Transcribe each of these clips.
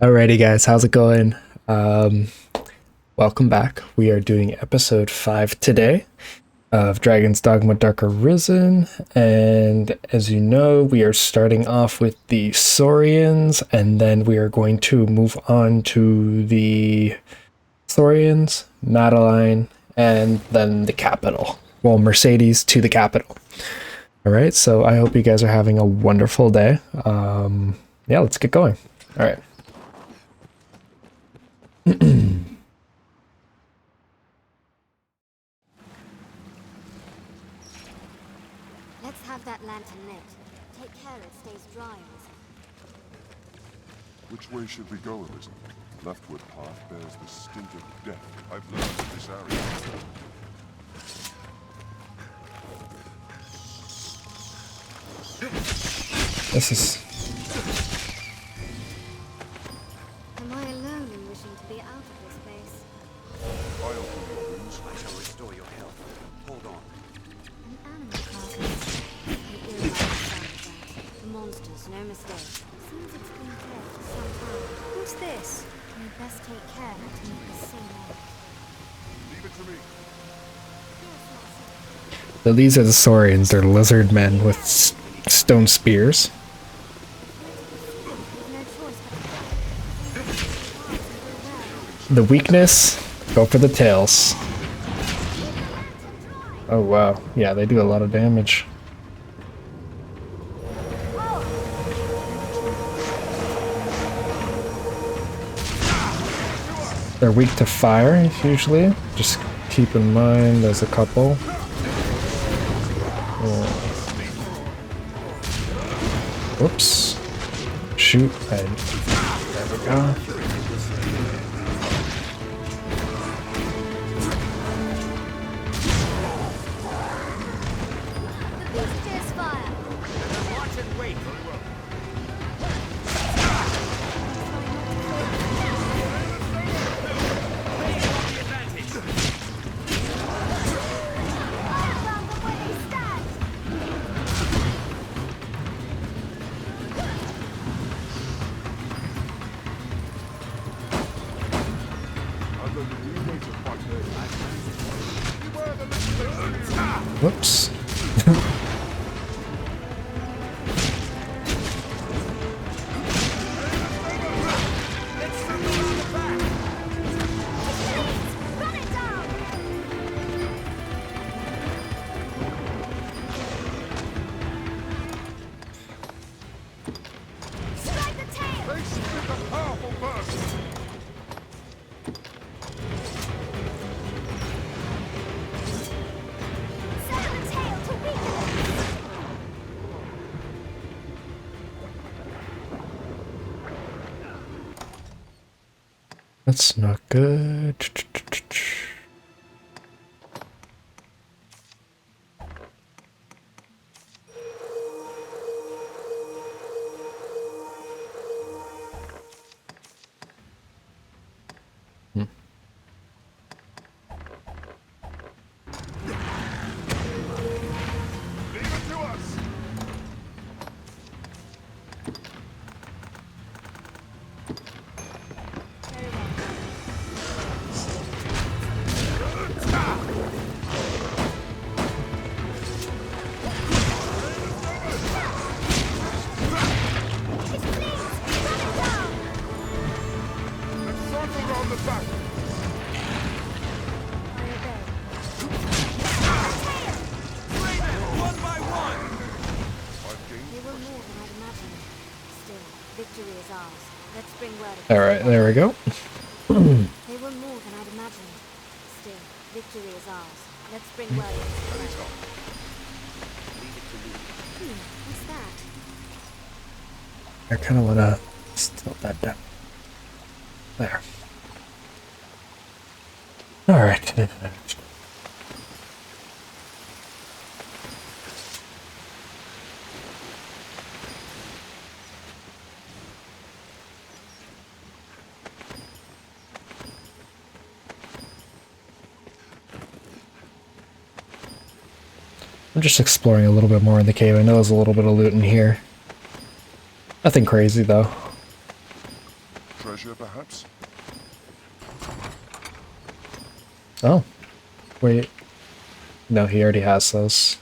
Alrighty guys, how's it going? Welcome back. We are doing episode 5 today of Dragon's Dogma Dark Arisen, and as you know, we are starting off with the Saurians, and then we are going to move on to the Saurians, Madeline, and then the capital. Well, Mercedes to the capital. Alright, so I hope you guys are having a wonderful day. Yeah, let's get going. Alright. Let's have that lantern lit. Take care it stays dry, Arisen. Which way should we go, Arisen? Leftward path bears the stint of death. I've learned this area. This is... Am I alone in wishing to be out of this place? I'll open your wounds. I shall restore your health. Hold on. An animal carcass. I ill like the sound of that. Monsters, no mistake. Seems it's been dead for some time. What's this? We'd best take care not to make the same end. Leave it to me. So these are the Saurians. They're lizard men with stone spears. The weakness, go for the tails. Oh wow, yeah, they do a lot of damage. They're weak to fire, usually. Just keep in mind there's a couple. Whoops. Shoot. There we go. Fierce fire. Watch and wait. Found them where they stand. I've learned a new way to fight there. Beware the little Whoops. Run it down. Strike the tail. They spit a powerful burst. Sever the tail to weaken it. That's not good. Leave it to us. Very well. It's please. Run it down. Let's circle round the back. I obey. One by one. I've gained They were more than I'd imagined. Still, victory is ours. Let's bring word of Alright, there we go. They were more than I'd imagined. Still, victory is ours. Let's bring word of Leave it to me. What's that? I kind of want to tilt that down. There. Alright. I'm just exploring a little bit more in the cave. I know there's a little bit of loot in here. Nothing crazy though. treasure, perhaps? Oh, wait. No, he already has those.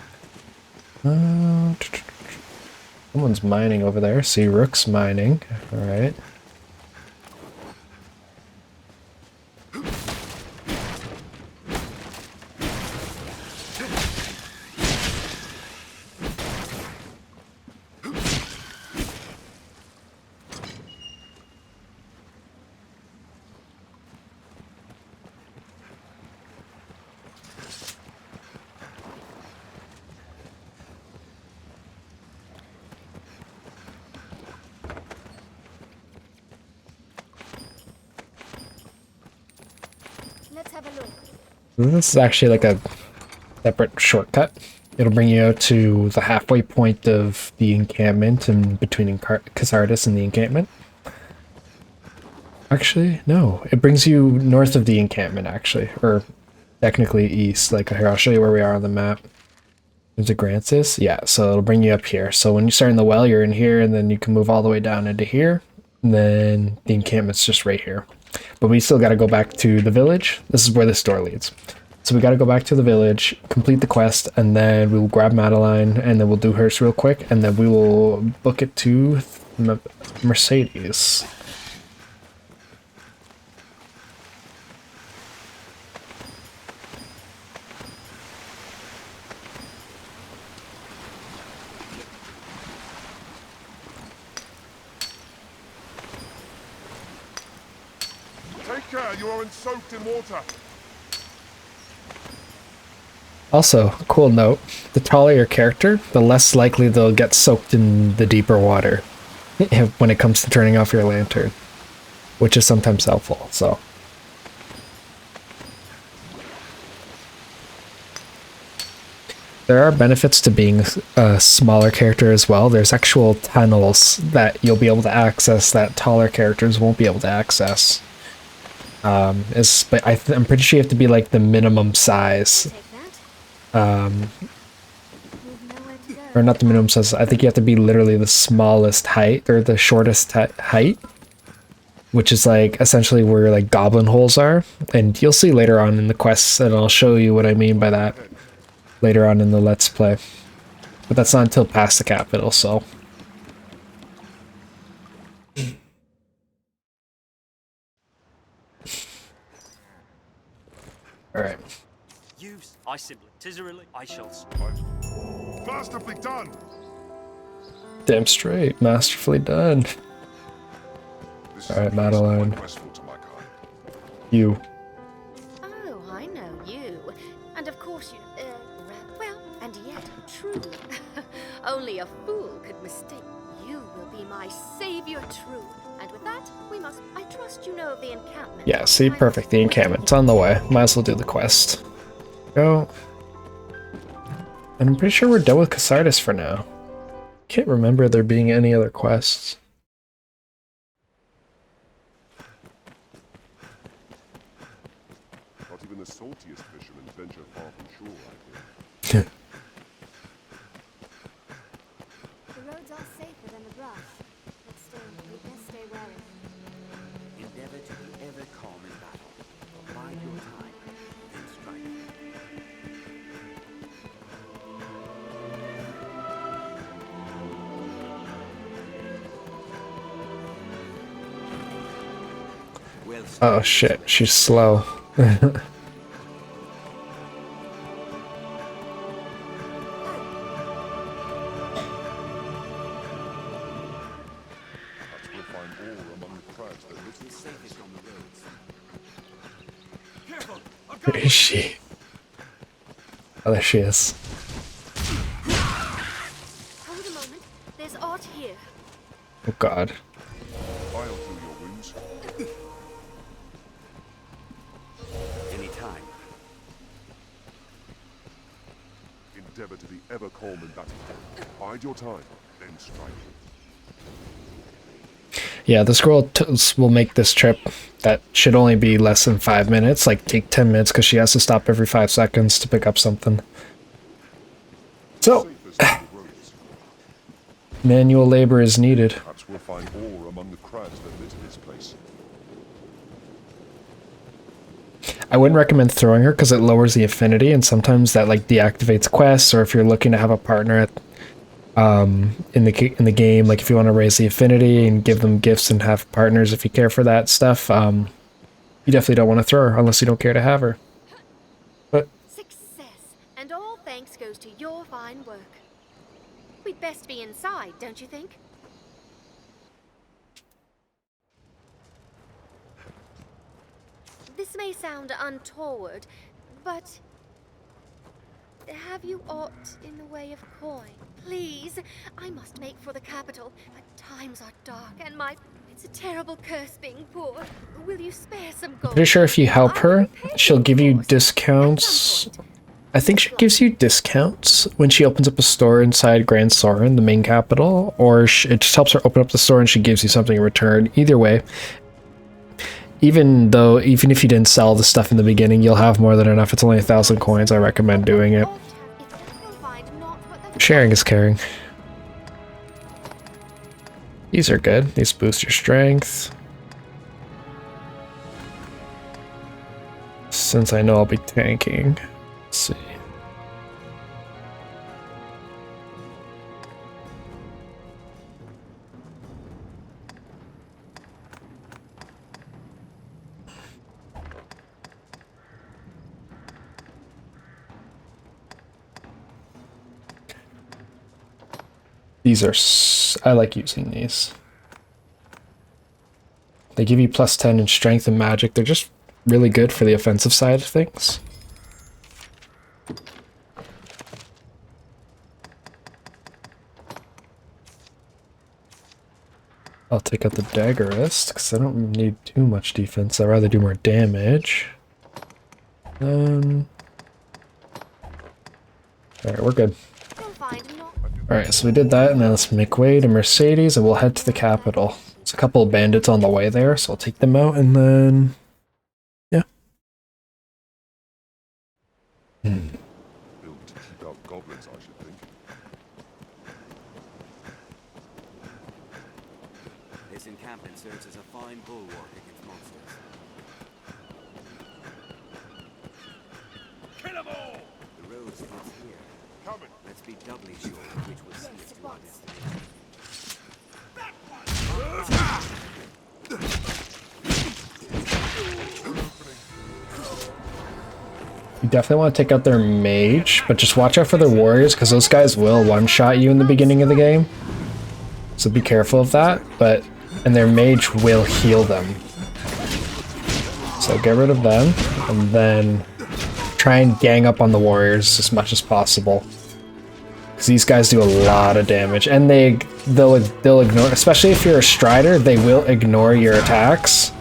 Someone's mining over there. See, Rook's mining. Alright. Let's have a look. This is actually like a separate shortcut. It'll bring you out to the halfway point of the encampment and between Casardis and the encampment. Actually, no. It brings you north of the encampment, actually. Or technically east. Like, here, I'll show you where we are on the map. There's a Grancis? Yeah, so it'll bring you up here. So when you start in the well, you're in here, and then you can move all the way down into here. And then the encampment's just right here. But we still got to go back to the village. This is where this door leads. So we got to go back to the village, complete the quest, and then we'll grab Madeline, and then we'll do hers real quick, and then we will book it to Mercedes. Take care, you are soaked in water. Also, cool note, the taller your character, the less likely they'll get soaked in the deeper water when it comes to turning off your lantern, which is sometimes helpful, so. There are benefits to being a smaller character as well. There's actual tunnels that you'll be able to access that taller characters won't be able to access. But I'm pretty sure you have to be like the minimum size. Take that. We've nowhere to go. Or not the minimum size, I think you have to be literally the smallest height, or the shortest height. Which is like, essentially where like Goblin Holes are. And you'll see later on in the quests, and I'll show you what I mean by that later on in the Let's Play. But that's not until past the capital, so. Alright. Use, I simply, tizzerily, I shall. Masterfully done. Damn straight. Masterfully done. This All right, is Madeline. quite restful to my kind. You. Oh, I know you. And of course you, well, and yet true. Only a fool could mistake. You will be my savior true. And with that, we must, I trust you know of the encampment. Yeah, see, perfect. The encampment's on the way. Might as well do the quest. Go. And I'm pretty sure we're done with Casardis for now. Can't remember there being any other quests. Not even the saltiest fishermen venture far from shore, I think. The roads are safer than the brush. But still, we best stay wary. Endeavor to be ever calm in battle. Bide your time, then strike. Well, Oh shit, she's slow. Perhaps we'll find ore among the crags that litter the safest on the roads. Careful! Where is she? Oh, there she is. Hold a moment. There's art here. Oh god. I'll heal your wounds. Anytime. Endeavor to be ever calm in battle. Bide your time, then strike. Yeah, the scroll will make this trip that should only be less than 5 minutes, like take 10 minutes because she has to stop every 5 seconds to pick up something. So, Safest on the roads. manual labor is needed. Perhaps we'll find ore among the crags that litter this place. I wouldn't recommend throwing her because it lowers the affinity, and sometimes that like deactivates quests. Or if you're looking to have a partner in the game, like if you want to raise the affinity and give them gifts and have partners, if you care for that stuff, you definitely don't want to throw her unless you don't care to have her. But Success, and all thanks goes to your fine work. We'd best be inside, don't you think? This may sound untoward, but have you aught in the way of coin? Please, I must make for the capital, but times are dark and it's a terrible curse being poor. Will you spare some gold? pretty sure if you help I will her, repay she'll you, give of you course, at discounts. some point. I think she gives you discounts when she opens up a store inside Gran Soren, the main capital, or it just helps her open up the store and she gives you something in return. Either way, even if you didn't sell the stuff in the beginning, you'll have more than enough. It's only 1,000 coins. I recommend doing it. Sharing is caring. These are good. These boost your strength. Since I know I'll be tanking. Let's see. These are, I like using these. They give you +10 in strength and magic. They're just really good for the offensive side of things. I'll take out the daggerist because I don't need too much defense. I'd rather do more damage. Alright, we're good. Alright, so we did that, and now let's make way to Mercedes, and we'll head to the capital. There's a couple of bandits on the way there, so I'll take them out, and then... yeah. Built to keep out goblins, I should think. This encampment serves as a fine bulwark against monsters. Kill 'em all! The road starts here. Coming. Let's be doubly sure which will see us to our destination. You definitely want to take out their mage, but just watch out for their warriors, because those guys will one-shot you in the beginning of the game. So be careful of that, and their mage will heal them. So get rid of them, and then try and gang up on the warriors as much as possible. Because these guys do a lot of damage, and they'll ignore, especially if you're a strider, they will ignore your attacks.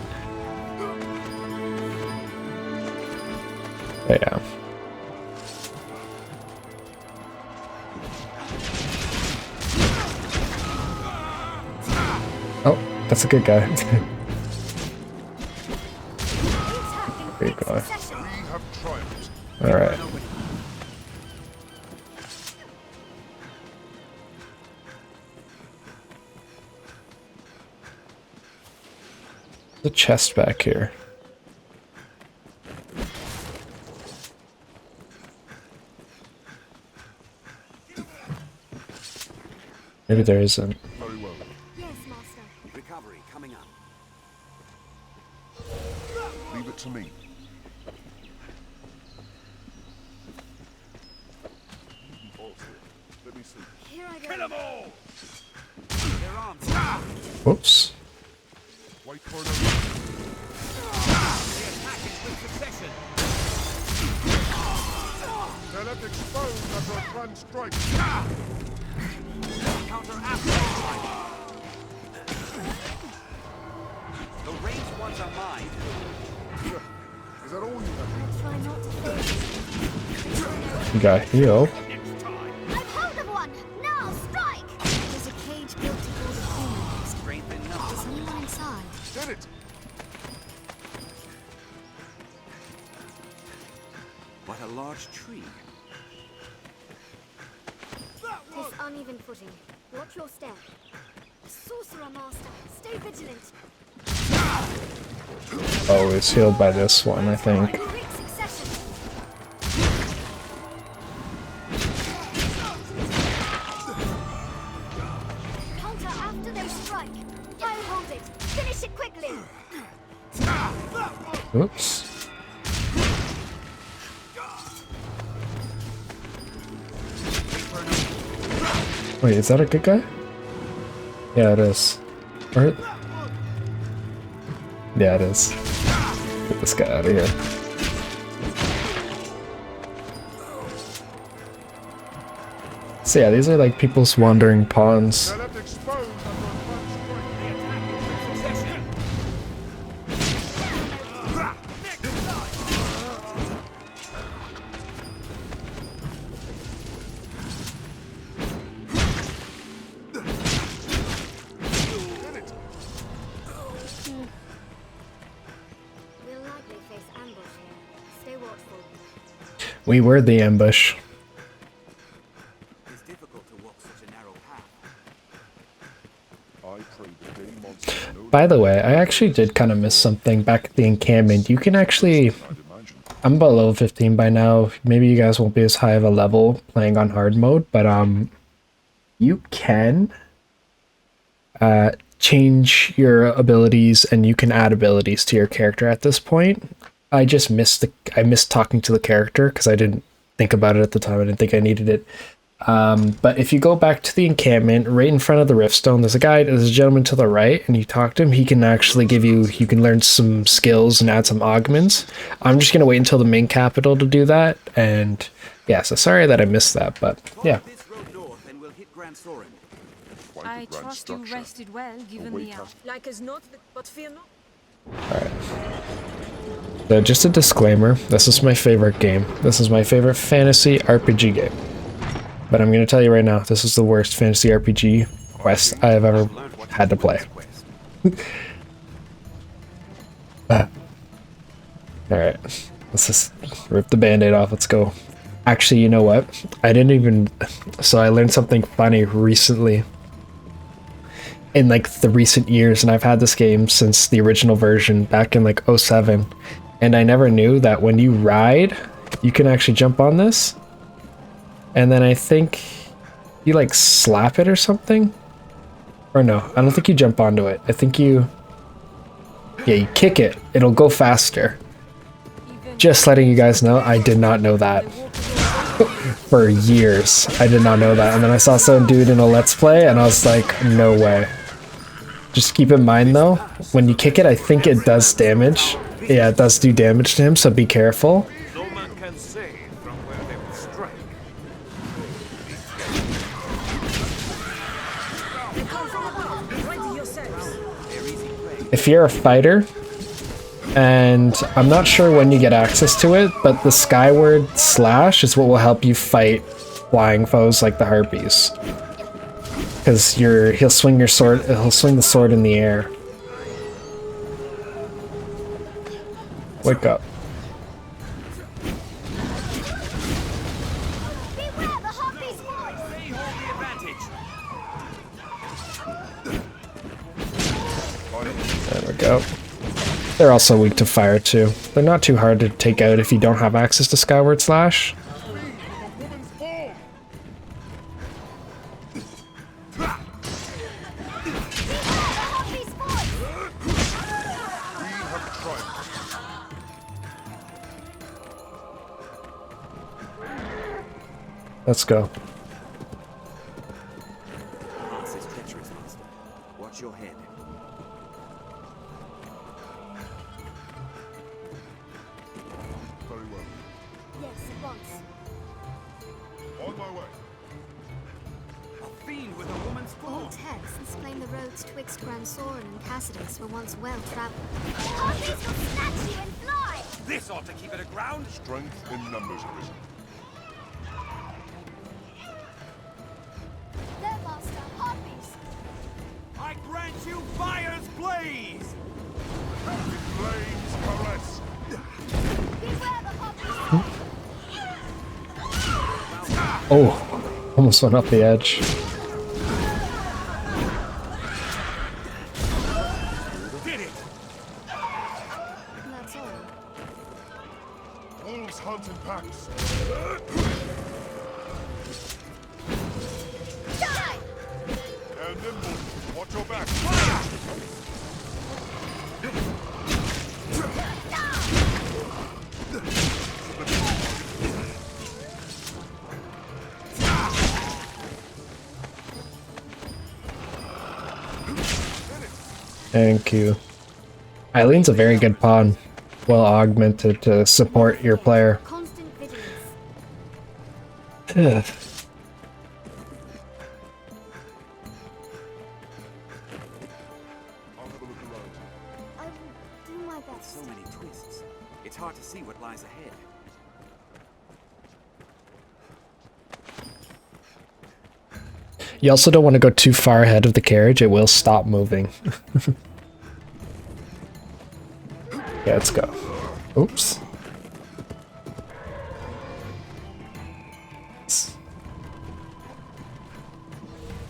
But yeah. Oh, that's a good guy. There you go. We have triumphed. Alright. The chest back here. Maybe there isn't. Very well. Yes, master. Recovery coming up. Leave it to me. Let me see. Here I go. Kill 'em all! Their arms. Whoops. Wait for an The attack is with succession. They're left exposed after a planned strike. Counteract. The ranged ones are mine. Is that all you have? Try not to focus. You got healed. I've hold of one! Now strike! There's a cage built to hold a human. Strength in Is numbers. anyone inside? Did it! What a large tree. This uneven footing. Watch your step. Sorcerer master, stay vigilant. Oh, it's healed by this one, I think. Quick succession. Counter after they strike. I'll hold it. Finish it quickly. Oops. Wait, is that a good guy? Yeah, it is. Or... yeah, it is. Get this guy out of here. So yeah, these are like people's wandering pawns. They're left exposed under a punch strike. We'll likely face ambush here. Stay watchful. We were the ambush. It's difficult to walk such a narrow path. I prayed the day monster no By the way, I actually did kind of miss something back at the encampment. You can actually... I'd imagine. I'm about level 15 by now. Maybe you guys won't be as high of a level playing on hard mode, but you can change your abilities and you can add abilities to your character at this point. I just missed talking to the character because I didn't think about it at the time. I didn't think I needed it. But if you go back to the encampment, right in front of the Riftstone, there's a gentleman to the right, and you talk to him, he can actually you can learn some skills and add some augments. I'm just going to wait until the main capital to do that, and yeah, so sorry that I missed that, but yeah. Follow this road north and we'll hit Gran Soren. Quite a I grand trust you structure. rested well, given wait the hour. up. Like as not, but fear not. Alright. So just a disclaimer, this is my favorite game. This is my favorite fantasy RPG game. But I'm going to tell you right now, this is the worst fantasy RPG quest I have ever had to play. Alright, let's just rip the band-aid off, let's go. Actually, you know what? So I learned something funny recently. In like the recent years, and I've had this game since the original version back in like 07. And I never knew that when you ride, you can actually jump on this. And then I think you like slap it or something. Or no, I don't think you jump onto it. I think you kick it. It'll go faster. Just letting you guys know, I did not know that. For years, I did not know that. And then I saw some dude in a Let's Play, and I was like, no way. Just keep in mind though, when you kick it, I think it does damage. Yeah, it does do damage to him, so be careful. No man can say from where they will strike. Ready yourselves. If you're a fighter, and I'm not sure when you get access to it, but the Skyward Slash is what will help you fight flying foes like the Harpies. Because he'll swing the sword in the air. Wake up. Beware the Harpy's voice! They hold the advantage. There we go. They're also weak to fire too. They're not too hard to take out if you don't have access to Skyward Slash. Woman's form. Harpy's voice! We have triumphed. Let's go. Pass is treacherous, master. Watch your head. Very well. Yes, at once. On my way. A fiend with a woman's form. Old texts explain the roads twixt Gran Soren and Cassidus were once well traveled. The Harpies will snatch you and fly! This ought to keep it aground. Strength in numbers, Arisen. There, Master, Harpies! I grant you fire's blaze. Captain Flames caress. Beware the Harpies! Oh, almost went off the edge. Did it. soul. Wolves hunt in packs. Die! They're nimble. Watch your back. Thank you. Eileen's a very good pawn. Well augmented to support your player. Constant vigilance. Ugh. I'll have a look around. I will do my best. So many twists. It's hard to see what lies ahead. You also don't want to go too far ahead of the carriage, it will stop moving. Yeah, let's go. Oops.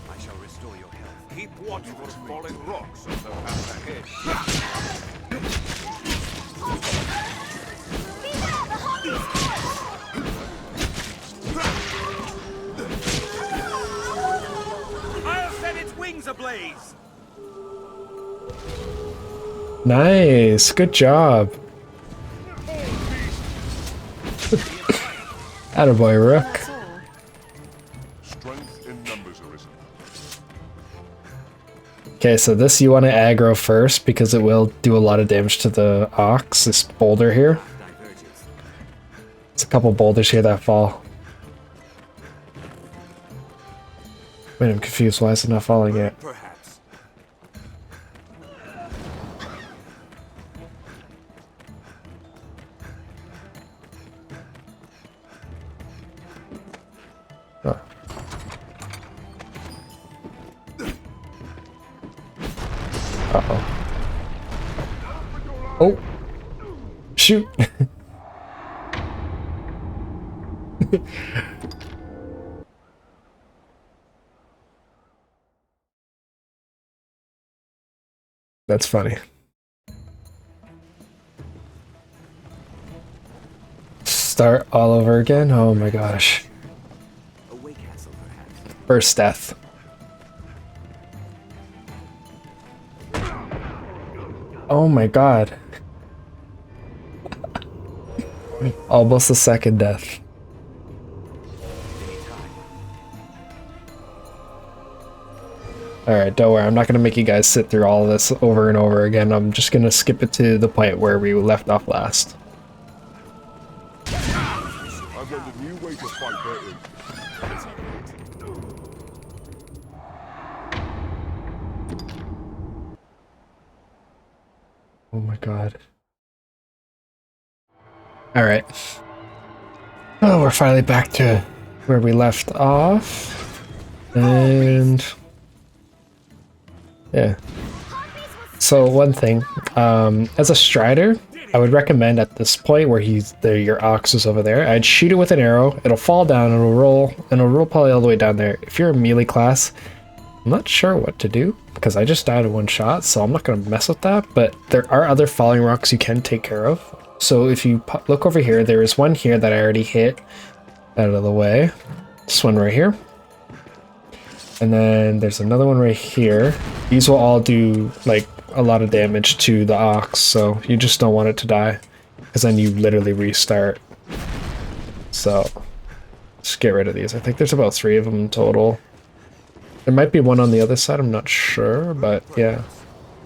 I shall restore your health. Keep watch for falling rocks on the path ahead. Beware the Hobbit's I'll set its wings ablaze! Nice, good job. Attaboy, Rook. That's all. Strength in numbers, Arisen. Okay, so this you want to aggro first because it will do a lot of damage to the ox, this boulder here. Diverges. There's a couple boulders here that fall. Wait, I'm confused. Why is it not falling yet? Perhaps. Oh. Uh-oh. Oh! Shoot! That's funny. Start all over again? Oh my gosh. A way castle, perhaps. First death. Oh my god. Almost a second death. Alright, don't worry. I'm not going to make you guys sit through all of this over and over again. I'm just going to skip it to the point where we left off last. I've learned a new way to fight better. Oh my god. Alright. Oh, we're finally back to where we left off. And... yeah. So one thing, as a strider, I would recommend at this point where your ox is over there, I'd shoot it with an arrow, it'll fall down, it'll roll probably all the way down there. If you're a melee class, I'm not sure what to do, because I just died in one shot, so I'm not going to mess with that, but there are other falling rocks you can take care of. So if you look over here, there is one here that I already hit out of the way. This one right here. And then there's another one right here. These will all do like a lot of damage to the ox, so you just don't want it to die, because then you literally restart. So just get rid of these. I think there's about 3 of them in total. There might be one on the other side, I'm not sure, but yeah.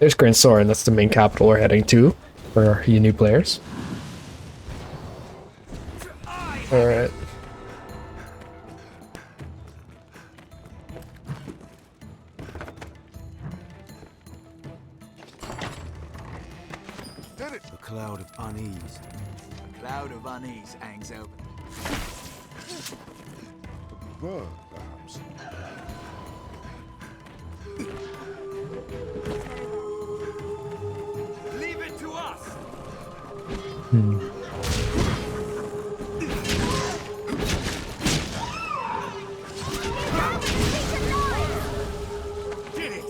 There's Gran Soren, that's the main capital we're heading to for you new players. Alright. Did it! A cloud of unease. A cloud of unease hangs over. Bird, perhaps. Leave it to us! Did it!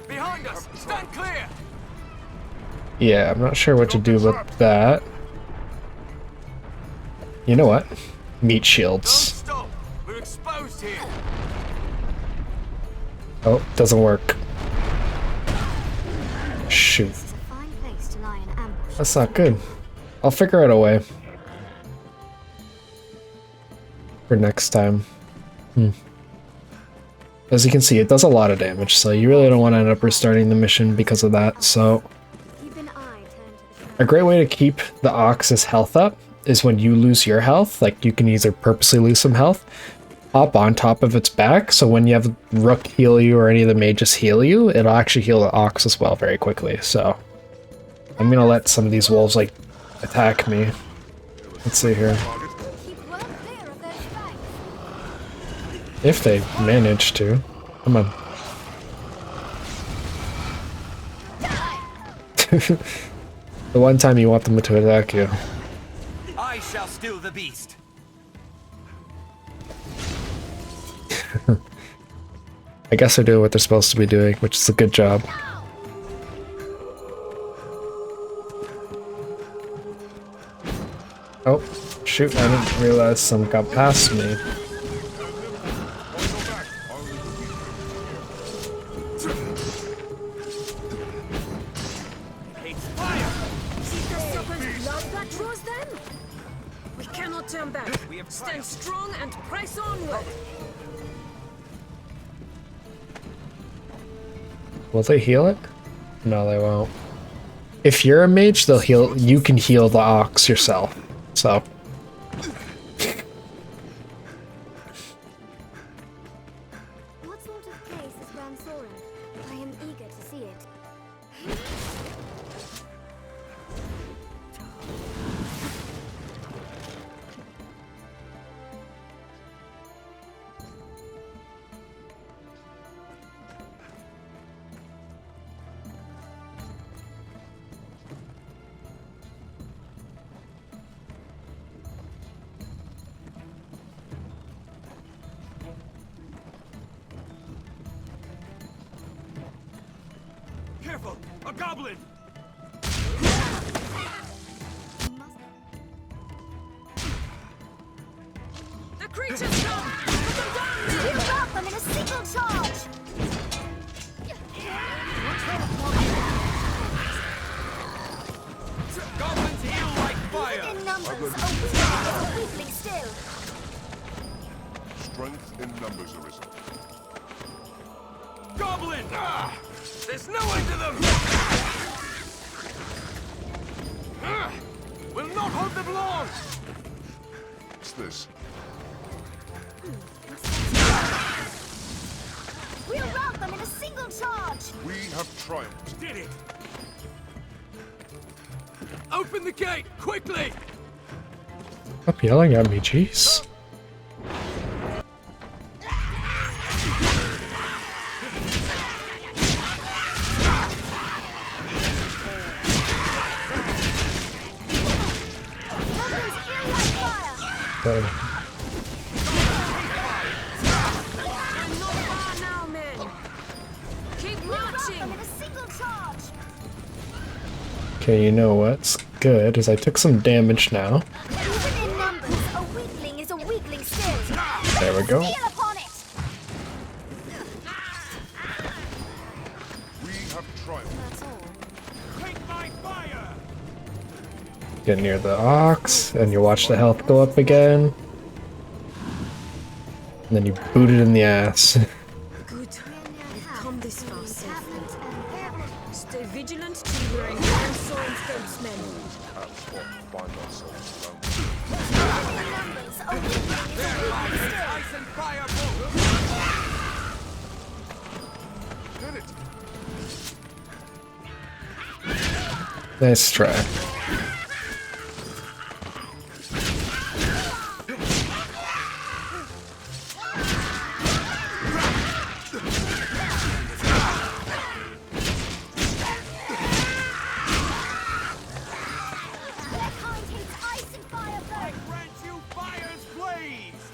Behind us! Stand clear! Yeah, I'm not sure what to do with that. You know what? Meat Don't shields. stop! We're exposed here! Oh, doesn't work. Shoot. This is a fine place to lie in ambush. That's not good. I'll figure out a way. For next time. As you can see, it does a lot of damage, so you really don't want to end up restarting the mission because of that, so... Keep an eye turned to the A great way to keep the Ox's health up is when you lose your health, like you can either purposely lose some health, hop on top of its back, so when you have Rook heal you or any of the mages heal you, it'll actually heal the Ox as well very quickly, so... I'm gonna let some of these wolves, like, attack me. Let's see here. keep well clear of those fangs. If they manage to. Come on. The one time you want them to attack you. I shall still the beast. I guess they're doing what they're supposed to be doing, which is a good job. Oh, shoot, I didn't realize some got past me. Hates fire. See the serpent's blood that draws them? We cannot turn back. We have Stand triumphed. strong and press onward. Will they heal it? No, they won't. If you're a mage, they'll heal. You can heal the Ox yourself. So. What sort of place is Gran Soren? I am eager to see it. Careful! A goblin! The creatures come! Put them down! You got them in a single charge! Goblins heal like fire. In numbers, a weakling still. Strength in numbers, Arisen. Goblin! Ah! There's no end to them! Ah! We'll not hold them long! What's this? We'll rout them in a single charge! We have triumphed. Did it! Open the gate, quickly! Stop yelling at me, jeez. Okay. And not far now, men! Keep marching! In a single charge! Okay, you know what's good is I took some damage now. Even in numbers, a weakling is a weakling still. There we go. Feel upon it! We have triumphed. That's all. Take my fire! Get near the Ox, and you watch the health go up again. And then you boot it in the ass. Good. We've come this far safely. Stay vigilant till we're in Gran Soren's gatesmen. Perhaps we'll find ourselves alone. In numbers, a weakling is a weakling still. Ice and fire bolt! Did it! Nice try. Their kind hates ice and fire I though. grant you fire's blaze!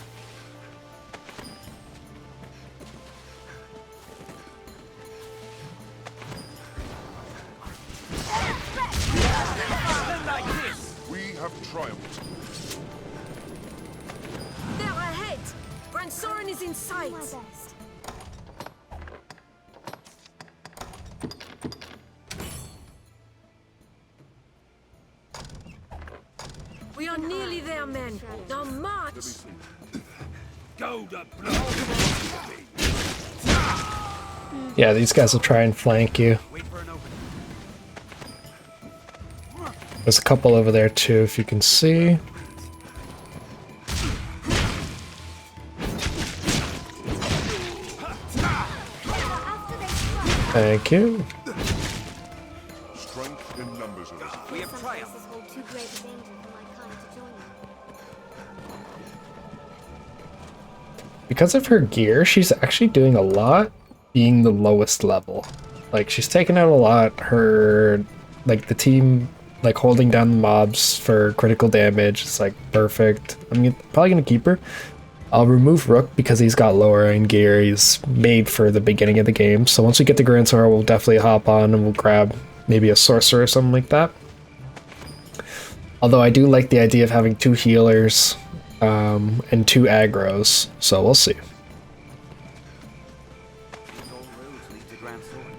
Threat We have triumphed. They're ahead! Gran Soren is in sight! My best. We are nearly there, men. Now march! Go to Yeah, these guys will try and flank you. Wait for an opening. There's a couple over there too, if you can see. Thank you. Strength in numbers, Arisen. We have Some triumphed. places hold too great a danger for my kind to join them. Because of her gear, she's actually doing a lot being the lowest level. Like, she's taking out a lot. Her, like, the team, like, holding down the mobs for critical damage is, like, perfect. I'm probably gonna keep her. I'll remove Rook because he's got lower end gear. He's made for the beginning of the game. So once we get to Gran Soren, we'll definitely hop on and we'll grab maybe a sorcerer or something like that. Although I do like the idea of having 2 healers and 2 aggros. So we'll see. These all roads lead to Gran Soren.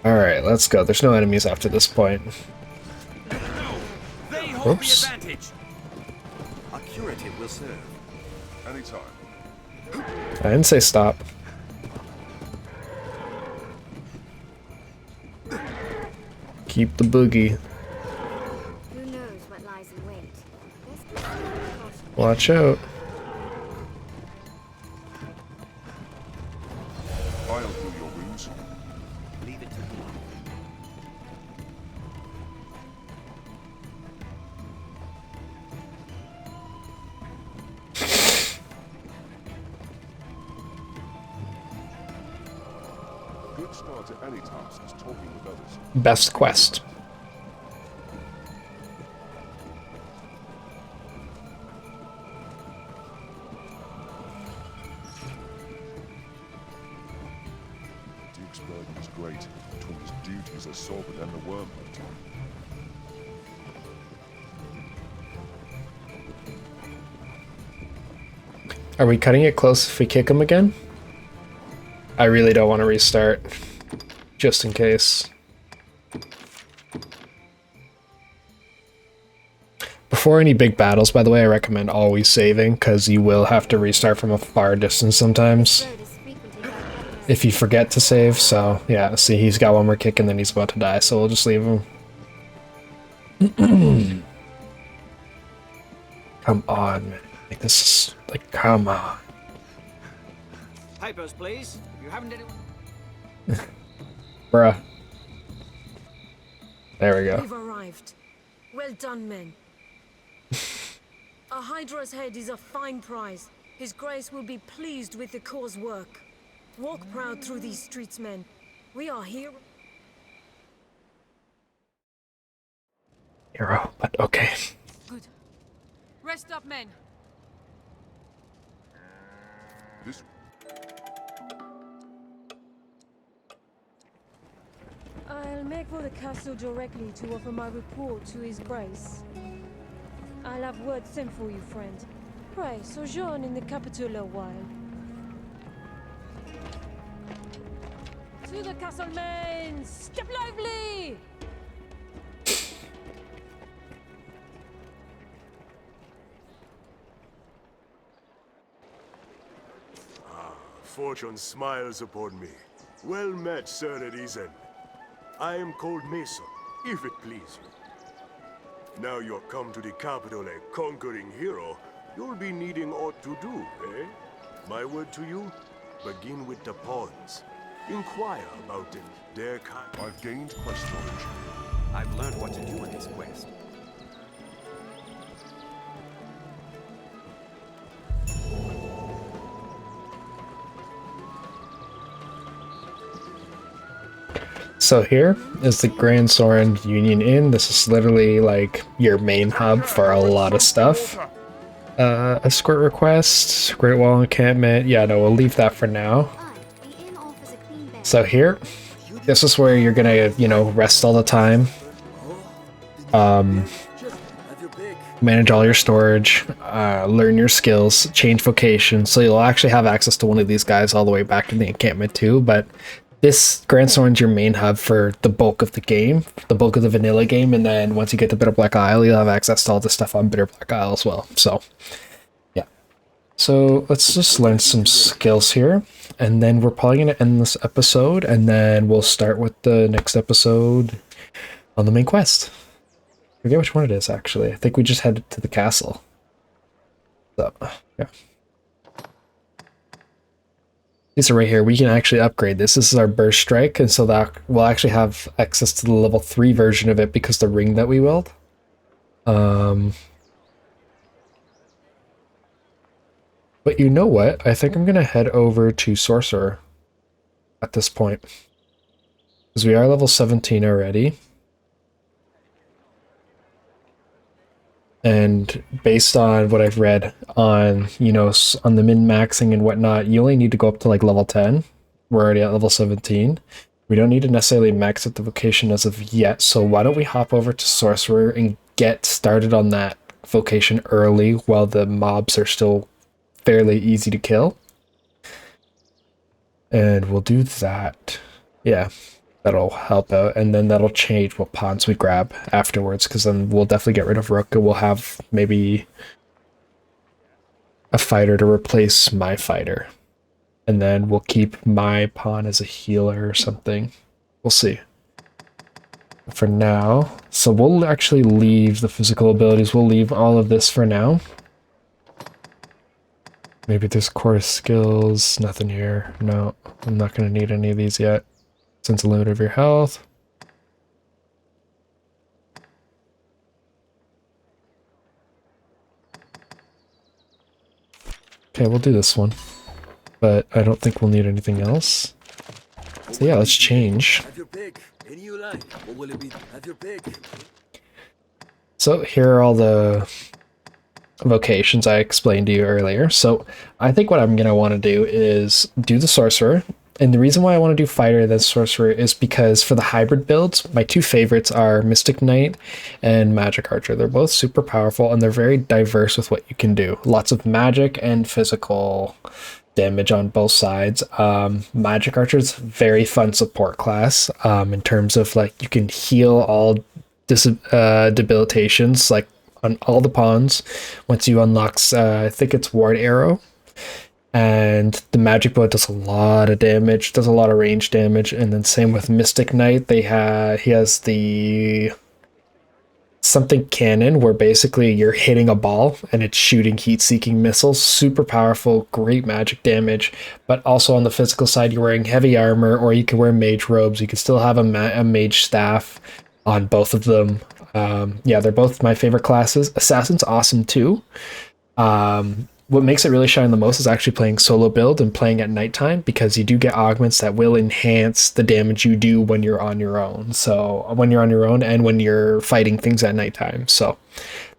Alright, let's go. There's no enemies after this point. They hold Oops. the advantage. A curative will serve. Anytime. I didn't say stop. Keep the boogie. Who knows what lies in wait? Best be caution. Watch out. I'll heal your wounds. Leave it to me. Good start to any task is talking with others. Best quest. Duke's burden is great, between his duties as Sorbet and the worm hunter. Are we cutting it close if we kick him again? I really don't want to restart. Just in case. Before any big battles, by the way, I recommend always saving, because you will have to restart from a far distance sometimes Road is frequented by peddlers. if you forget to save. So yeah, see, he's got one more kick and then he's about to die, so we'll just leave him. Come on, man. Like, this is like, come on. Papers, please. You haven't any. Bruh. There we go. We've arrived. Well done, men. A Hydra's head is a fine prize. His Grace will be pleased with the cause work. Walk proud through these streets, men. We are here. Hero, but okay. Good. Rest up, men. This I'll make for the castle directly to offer my report to His Grace. I'll have word sent for you, friend. Pray, sojourn in the capital a while. To the castle, men! Step lively! Fortune smiles upon me. Well met, Sir Arisen. I am called Mason, if it please you. Now you're come to the capital a conquering hero, you'll be needing aught to do, eh? My word to you, begin with the pawns. Inquire about them, their kind. I've gained quest knowledge. I've learned what to do with this quest. So here is the Gran Soren Union Inn. This is literally like your main hub for a lot of stuff. Escort request, Great Wall encampment. Yeah, no, we'll leave that for now. The inn offers a clean bed. So here, You'd This is where you're gonna, you know, rest all the time. Manage all your storage, learn your skills, change vocation. So you'll actually have access to one of these guys all the way back to the encampment too. But this Gran Soren's your main hub for the bulk of the game, the bulk of the vanilla game. And then once you get to Bitter Black Isle, you'll have access to all the stuff on Bitter Black Isle as well. So yeah. So let's just learn some skills here. And then we're probably going to end this episode. And then we'll start with the next episode on the main quest. I forget which one it is, actually. I think we just headed to the castle. So, yeah. These are right here. We can actually upgrade this. This is our burst strike, and so that we'll actually have access to the level 3 version of it because the ring that we wield. But you know what? I think I'm going to head over to Sorcerer at this point. Because we are level 17 already. And based on what I've read on, you know, on the min-maxing and whatnot, you only need to go up to like level 10. We're already at level 17. We don't need to necessarily max at the vocation as of yet. So why don't we hop over to Sorcerer and get started on that vocation early while the mobs are still fairly easy to kill. And we'll do that. Yeah. That'll help out, and then that'll change what pawns we grab afterwards, because then we'll definitely get rid of Rook, and we'll have maybe a fighter to replace my fighter. And then we'll keep my pawn as a healer or something. We'll see. For now, so we'll actually leave the physical abilities. We'll leave all of this for now. Maybe there's core skills. Nothing here. No, I'm not going to need any of these yet. Since a limit of your health. Okay, we'll do this one. But I don't think we'll need anything else. So yeah, let's change. So here are all the vocations I explained to you earlier. So I think what I'm going to want to do is do the Sorcerer. And the reason why I want to do Fighter than Sorcerer is because for the hybrid builds, my two favorites are Mystic Knight and Magic Archer. They're both super powerful and they're very diverse with what you can do. Lots of magic and physical damage on both sides. Magic Archer is very fun support class in terms of like you can heal all debilitations like on all the pawns once you unlock, I think it's Ward Arrow. And the magic bow does a lot of damage, does a lot of range damage, and then same with Mystic Knight. He has the something cannon where basically you're hitting a ball and it's shooting heat-seeking missiles. Super powerful, great magic damage. But also on the physical side, you're wearing heavy armor, or you can wear mage robes. You can still have a mage staff on both of them. Yeah, they're both my favorite classes. Assassin's awesome too. What makes it really shine the most is actually playing solo build and playing at nighttime, because you do get augments that will enhance the damage you do when you're on your own. So when you're on your own and when you're fighting things at nighttime. So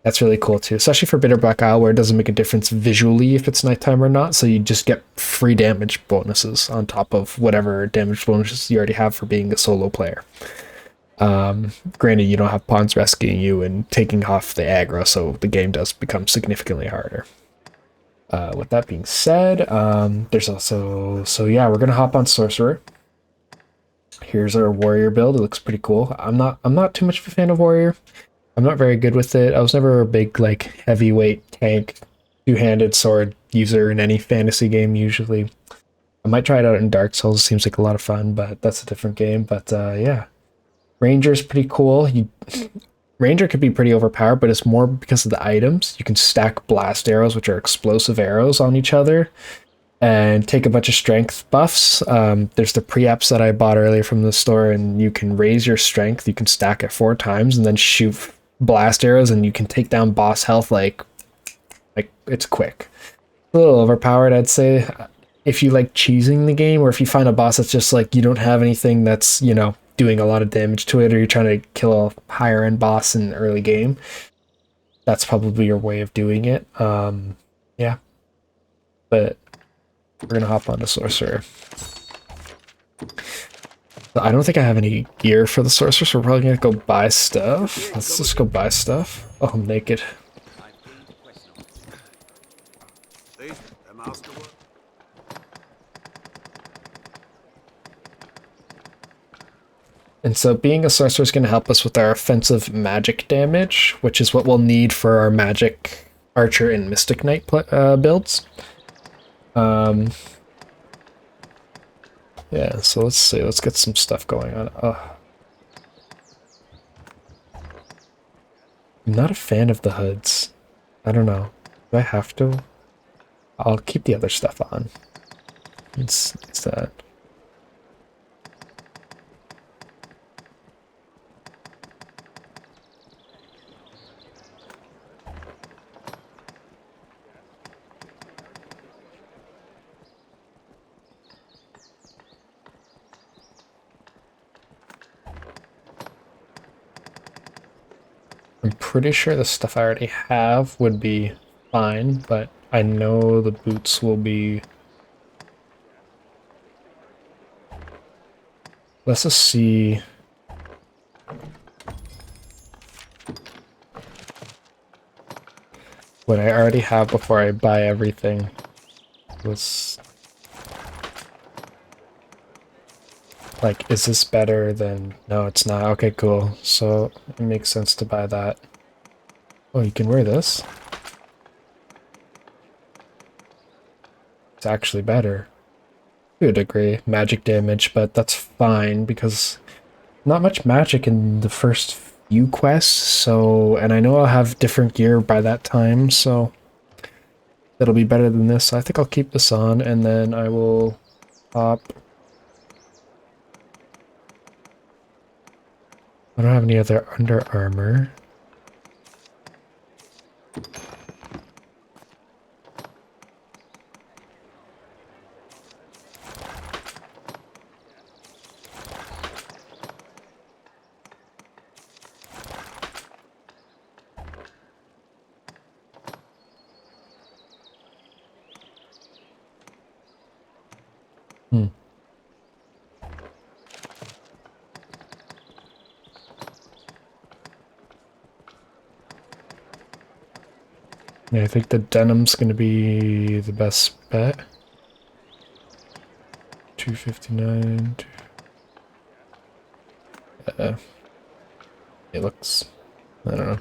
that's really cool too, especially for Bitter Black Isle, where it doesn't make a difference visually if it's nighttime or not. So you just get free damage bonuses on top of whatever damage bonuses you already have for being a solo player. Granted, you don't have pawns rescuing you and taking off the aggro, so the game does become significantly harder. With that being said, there's also, so yeah, we're gonna hop on Sorcerer. Here's our warrior build. It looks pretty cool. I'm not too much of a fan of warrior. I'm not very good with it. I was never a big like heavyweight tank, two-handed sword user in any fantasy game usually. I might try it out in Dark Souls. It seems like a lot of fun, but that's a different game. But yeah, Ranger's pretty cool. Ranger could be pretty overpowered, but it's more because of the items. You can stack blast arrows, which are explosive arrows, on each other, and take a bunch of strength buffs. There's the pre-apps that I bought earlier from the store, and you can raise your strength. You can stack it 4 times and then shoot blast arrows, and you can take down boss health like it's quick. A little overpowered, I'd say. If you like cheesing the game, or if you find a boss that's just like you don't have anything that's, you know, doing a lot of damage to it, or you're trying to kill a higher end boss in the early game, that's probably your way of doing it. Yeah, but we're gonna hop onto Sorcerer. I don't think I have any gear for the sorcerer, so we're probably gonna go buy stuff. Let's just go buy stuff. Oh, I'm naked. These, the masterwork. And so being a sorcerer is going to help us with our offensive magic damage, which is what we'll need for our magic archer and mystic knight builds. Yeah, so let's see. Let's get some stuff going on. I'm not a fan of the hoods. I don't know. Do I have to? I'll keep the other stuff on. It's that. I'm pretty sure the stuff I already have would be fine, but I know the boots will be... Let's just see... what I already have before I buy everything. Was... Like, is this better than... No, it's not. Okay, cool. So, it makes sense to buy that. Oh, you can wear this? It's actually better. To a degree. Magic damage, but that's fine, because not much magic in the first few quests, so... And I know I'll have different gear by that time, so... That'll be better than this. So I think I'll keep this on, and then I will pop... I don't have any other under armor. Yeah, I think the denim's gonna be the best bet. 259. It looks... I don't know.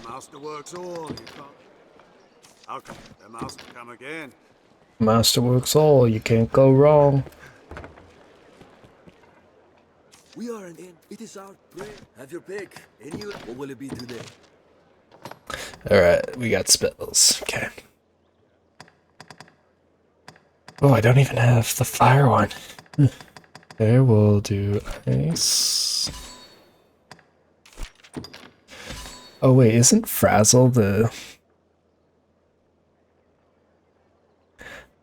The master works all. You can't. How come the master come again? Master works all, you can't go wrong. We are in. It is our prayer. Have your pick. Any what will it be today? Alright, we got spells. Okay. Oh, I don't even have the fire one. Okay, we'll do ice. Oh wait, isn't Frazzle the...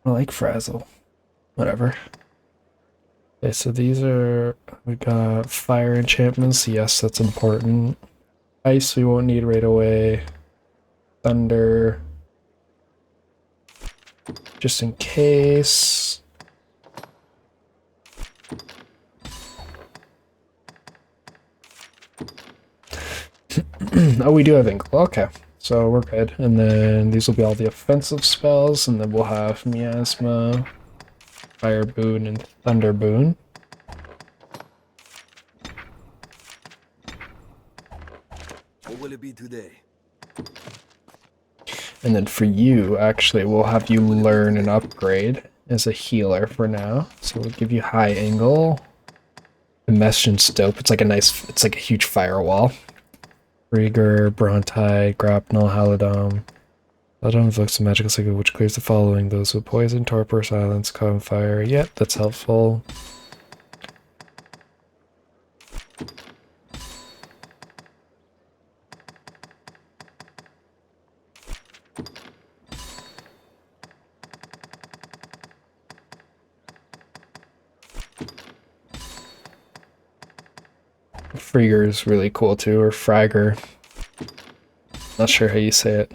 I like Frazzle. Whatever. Okay, so these are... We got fire enchantments. Yes, that's important. Ice we won't need right away. Thunder. Just in case. Oh, we do have ink. Okay, so we're good. And then these will be all the offensive spells, and then we'll have Miasma, Fire Boon, and Thunder Boon. What will it be today? And then for you, actually, we'll have you learn an upgrade as a healer for now. So we'll give you High Angle, Mession Dope. It's like a nice, it's like a huge firewall. Rieger, Bronti, Grapnel, Halidom, Paladin invokes a magical signal which clears the following: those with poison, torpor, silence, calm, fire. Yep, that's helpful. Frigger is really cool too, or Fragger. Not sure how you say it.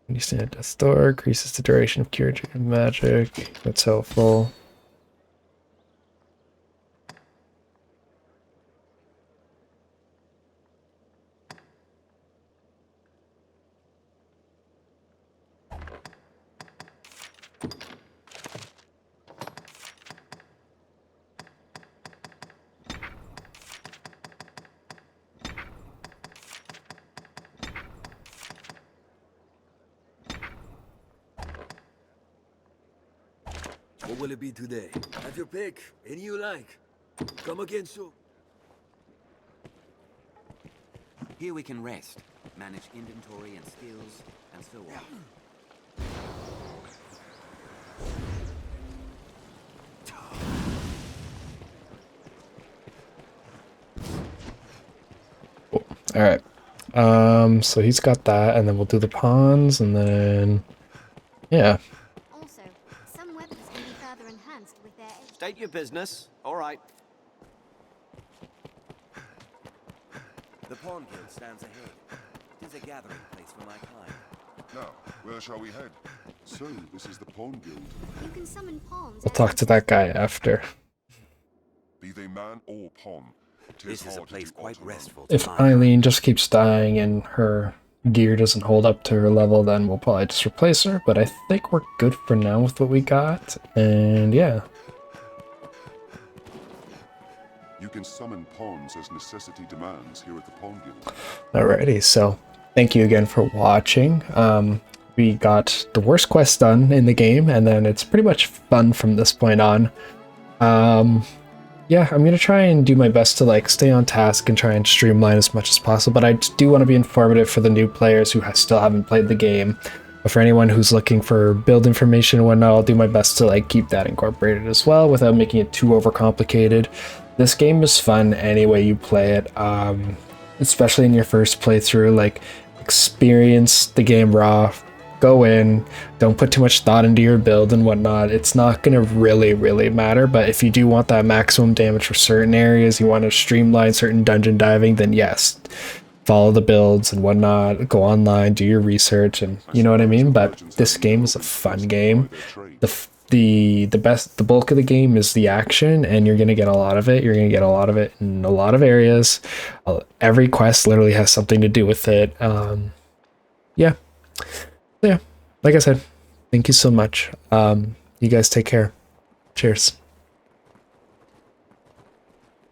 When you stand at death's door, increases the duration of curative magic. That's helpful. What will it be today? Have your pick. Any you like. Come again soon. Here we can rest, manage inventory and skills, and so on. All right. So he's got that, and then we'll do the pawns, and then yeah. Also, some weapons can be further enhanced with their edge. State your business. All right. The Pawn Guild stands ahead. It is a gathering place for my kind. Now, where shall we head? So, this is the Pawn Guild. You can summon pawns. We'll talk to that guy after. Be they man or pawn. This is a place quite restful. If Eileen just keeps dying and her gear doesn't hold up to her level, then we'll probably just replace her. But I think we're good for now with what we got. And yeah. You can summon pawns as necessity demands here at the Pawn Guild. Alrighty, so thank you again for watching. We got the worst quest done in the game, and then it's pretty much fun from this point on. Yeah, I'm gonna try and do my best to like stay on task and try and streamline as much as possible, but I do want to be informative for the new players who still haven't played the game. But for anyone who's looking for build information and whatnot, I'll do my best to like keep that incorporated as well without making it too overcomplicated. This game is fun any way you play it, especially in your first playthrough. Like, experience the game raw. Go in, don't put too much thought into your build and whatnot. It's not going to really matter, but if you do want that maximum damage for certain areas, you want to streamline certain dungeon diving, then yes, follow the builds and whatnot, go online, do your research, and you know what I mean. But this game is a fun game. The bulk of the game is the action, and you're going to get a lot of it. You're going to get a lot of it in a lot of areas. Every quest literally has something to do with it. Yeah, like I said, thank you so much. You guys take care. Cheers.